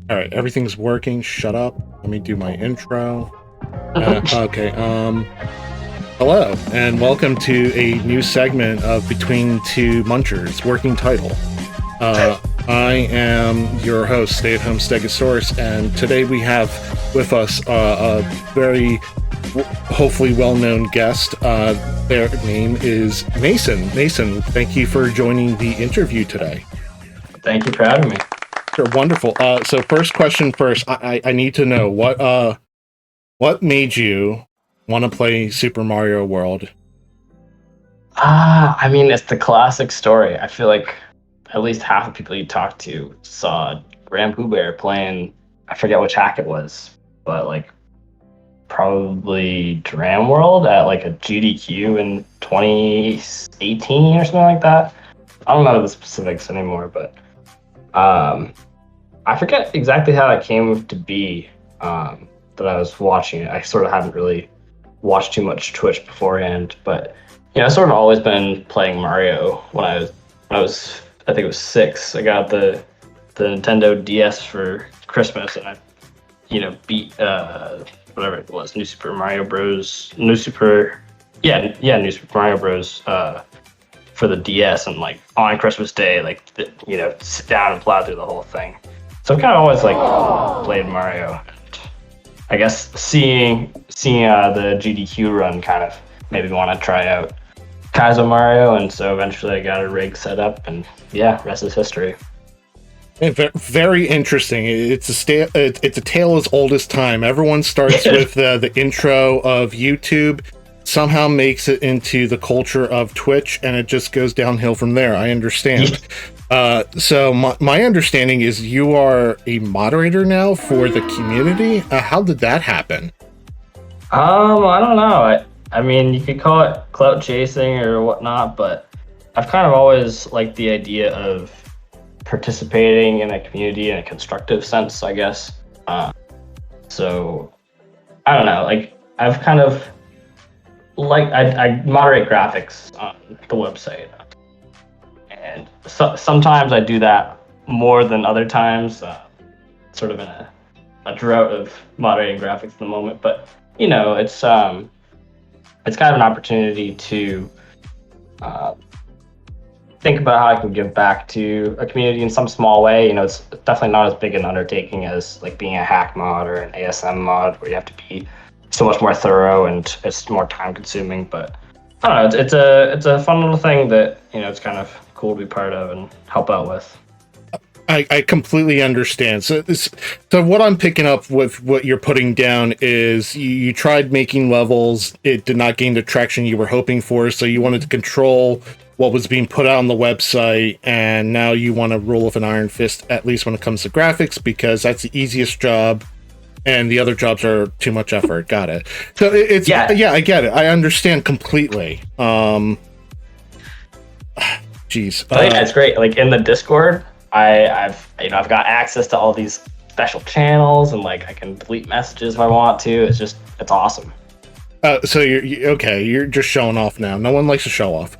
All right, everything's working. Shut up. Let me do my intro. Okay. Hello, and welcome to a new segment of Between Two Munchers, working title. I am your host, Stay-at-Home Stegosaurus, and today we have with us a very hopefully well-known guest. Their name is Mason. Mason, thank you for joining the interview today. Thank you for having me. Sure, wonderful. So first question first, I need to know what made you want to play Super Mario World? I mean, it's the classic story. I feel like at least half the people you talk to saw Grand Pooh Bear playing, I forget which hack it was, but like probably Dram World at like a GDQ in 2018 or something like that. I don't know the specifics anymore, but I forget exactly how it came to be that I was watching it. I sort of hadn't really watched too much Twitch beforehand, but I've sort of always been playing Mario when I was I think it was 6. I got the Nintendo DS for Christmas, and I beat whatever it was, New Super Mario Bros. New Super Mario Bros. For the DS, and like on Christmas Day, like sit down and plow through the whole thing. So I've kind of always like played Mario. And I guess seeing the GDQ run kind of made me want to try out Kaizo Mario, and so eventually I got a rig set up, and rest is history. Very interesting. It's a tale as old as time. Everyone starts with the intro of YouTube, somehow makes it into the culture of Twitch, and it just goes downhill from there. I understand. So my understanding is you are a moderator now for the community. How did that happen? I don't know. I mean, you could call it clout chasing or whatnot, but I've kind of always liked the idea of participating in a community in a constructive sense, I guess. So I don't know. Like I've kind of I moderate graphics on the website, and sometimes I do that more than other times. Sort of in a drought of moderating graphics at the moment, but it's kind of an opportunity to think about how I can give back to a community in some small way. It's definitely not as big an undertaking as like being a hack mod or an ASM mod, where you have to be so much more thorough and it's more time consuming. But I don't know, it's a fun little thing that it's kind of cool to be part of and help out with. I completely understand. So what I'm picking up with what you're putting down is you tried making levels, it did not gain the traction you were hoping for, so you wanted to control what was being put out on the website, and now you want to rule with an iron fist, at least when it comes to graphics, because that's the easiest job and the other jobs are too much effort. Got it. So it's I get it. I understand completely. Geez. It's great. Like in the Discord, I've got access to all these special channels, and like I can delete messages if I want to. It's awesome. So you're okay. You're just showing off now. No one likes to show off.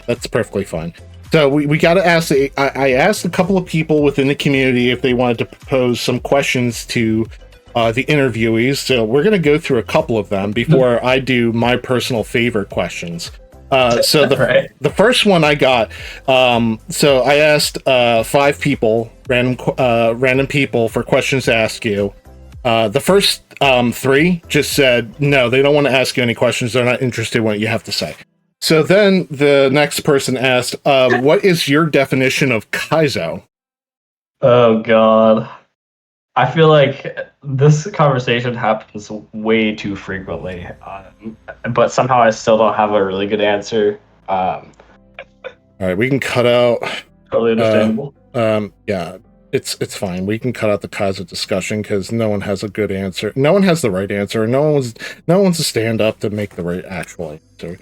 That's perfectly fine. So we got to ask. I asked a couple of people within the community if they wanted to propose some questions to the interviewees. So we're going to go through a couple of them before I do my personal favorite questions. So the first one I got, so I asked 5 people, random people, for questions to ask you. The first 3 just said no, they don't want to ask you any questions. They're not interested in what you have to say. So then the next person asked, what is your definition of Kaizo? Oh God. I feel like this conversation happens way too frequently, but somehow I still don't have a really good answer. All right, we can cut out. Totally understandable. Yeah, it's fine. We can cut out the Kaizo discussion because no one has a good answer. No one has the right answer. No one's to stand up to make the right actual answer.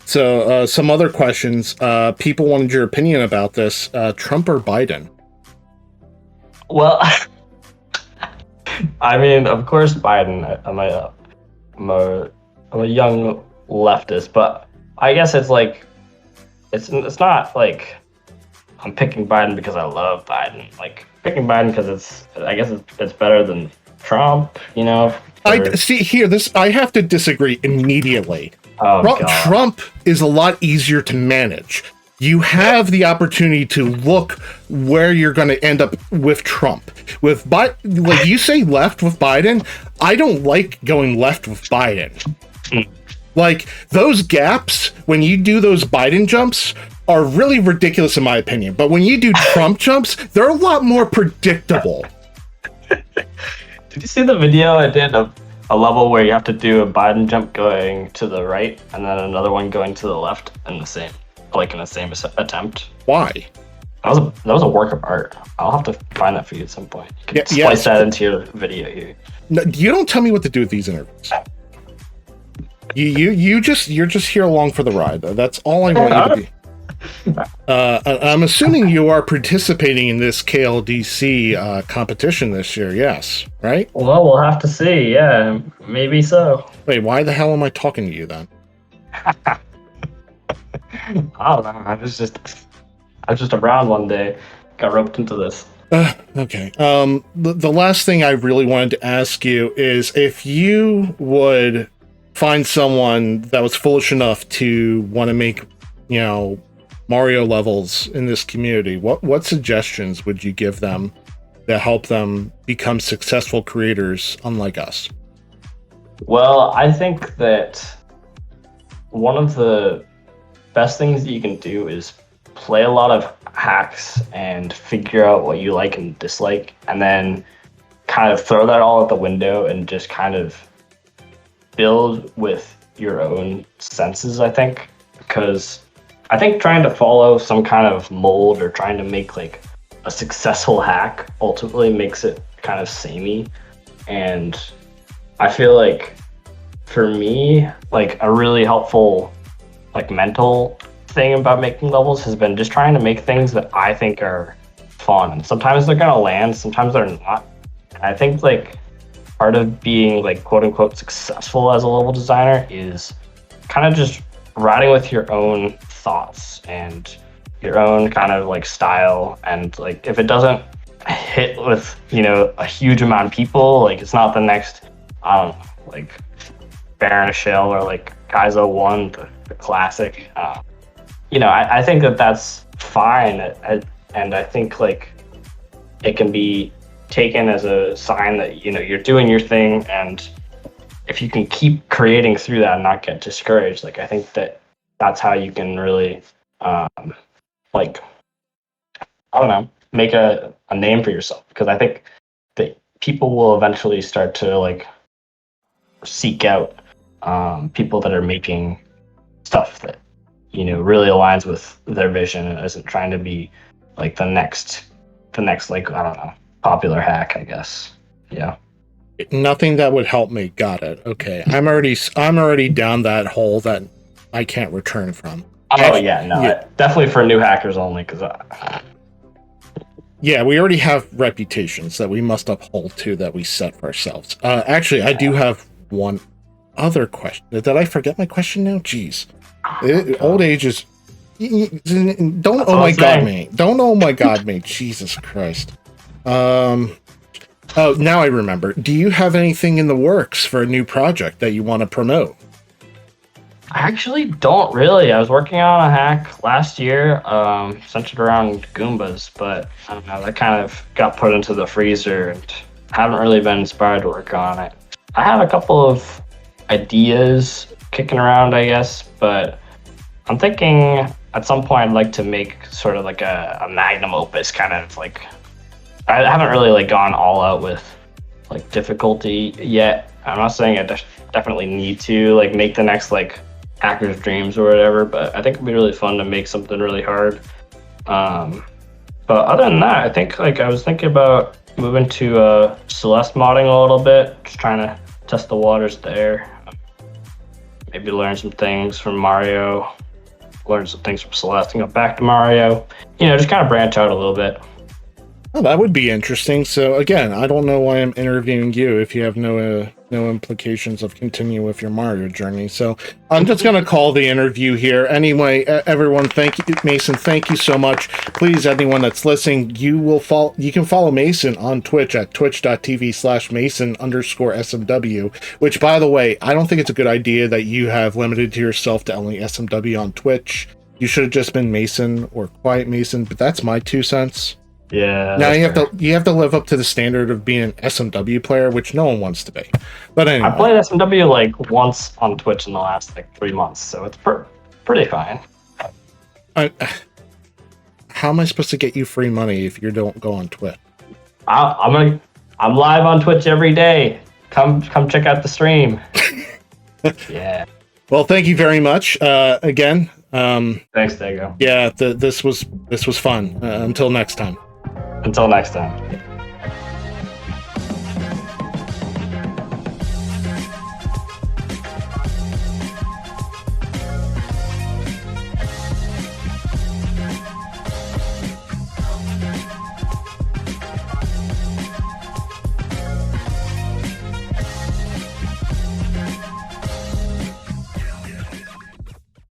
So some other questions. People wanted your opinion about this. Trump or Biden? Well. I mean, of course, Biden. I'm a young leftist, but I guess it's like it's not like I'm picking Biden because I love Biden. Like picking Biden because I guess it's better than Trump. You know. I see here. I have to disagree immediately. Oh, God. Trump is a lot easier to manage. You have the opportunity to look where you're going to end up with Trump. With Biden, like you say, left with Biden. I don't like going left with Biden. Like those gaps when you do those Biden jumps are really ridiculous in my opinion. But when you do Trump jumps, they're a lot more predictable. Did you see the video I did of a level where you have to do a Biden jump going to the right and then another one going to the left in the same attempt? Why? That was a work of art. I'll have to find that for you at some point. You can splice that into your video here. No, you don't tell me what to do with these interviews. You're just here along for the ride. That's all I want you to be. I'm assuming you are participating in this KLDC competition this year, yes, right? Well, we'll have to see. Yeah, maybe so. Wait, why the hell am I talking to you then? I don't know. I was just around one day, got roped into this. Okay. The last thing I really wanted to ask you is if you would find someone that was foolish enough to want to make, Mario levels in this community, what suggestions would you give them that help them become successful creators unlike us? Well, I think that one of the best things that you can do is play a lot of hacks and figure out what you like and dislike, and then kind of throw that all out the window and just kind of build with your own senses, I think. Because I think trying to follow some kind of mold or trying to make like a successful hack ultimately makes it kind of samey. And I feel like for me, like a really helpful like mental thing about making levels has been just trying to make things that I think are fun. And sometimes they're gonna land, sometimes they're not. And I think like part of being like quote unquote successful as a level designer is kind of just riding with your own thoughts and your own kind of like style. And like if it doesn't hit with a huge amount of people, like it's not the next like Baron Shell or like Kaizo 1, the classic. I think that's fine, and I think like it can be taken as a sign that you're doing your thing, and if you can keep creating through that and not get discouraged, like I think that's how you can really make a name for yourself, because I think that people will eventually start to like seek out people that are making stuff that really aligns with their vision and isn't trying to be like the next like, I don't know, popular hack, I guess. Yeah. Nothing that would help me. Got it. Okay. I'm already down that hole that I can't return from. Oh yeah, no, definitely for new hackers only, because yeah, we already have reputations that we must uphold to, that we set for ourselves. Actually, I do have one other question. Did I forget my question now? Jeez. Old age is... Don't oh my god me. Don't oh my god me. Jesus Christ. Oh, now I remember. Do you have anything in the works for a new project that you want to promote? I actually don't really. I was working on a hack last year, centered around Goombas, but I don't know, that kind of got put into the freezer and haven't really been inspired to work on it. I have a couple of ideas kicking around, I guess, but I'm thinking at some point I'd like to make sort of like a magnum opus, kind of like, I haven't really like gone all out with like difficulty yet. I'm not saying I definitely need to like make the next like Hacker's Dreams or whatever, but I think it'd be really fun to make something really hard. But other than that, I think like I was thinking about moving to Celeste modding a little bit, just trying to test the waters there. Maybe learn some things from Mario, learn some things from Celeste, and go back to Mario. Just kind of branch out a little bit. Oh, that would be interesting. So again, I don't know why I'm interviewing you if you have no no implications of continuing with your Mario journey. So I'm just going to call the interview here. Anyway, everyone, thank you, Mason. Thank you so much. Please, anyone that's listening, you can follow Mason on Twitch at twitch.tv/Mason_SMW, which, by the way, I don't think it's a good idea that you have limited yourself to only SMW on Twitch. You should have just been Mason or Quiet Mason, but that's my 2 cents. Yeah. Now you have to live up to the standard of being an SMW player, which no one wants to be. But anyway, I played SMW like once on Twitch in the last like 3 months, so it's pretty fine. How am I supposed to get you free money if you don't go on Twitch? I'm live on Twitch every day. Come check out the stream. Yeah. Well, thank you very much again. Thanks, Dago. Yeah, this was fun. Until next time. Until next time.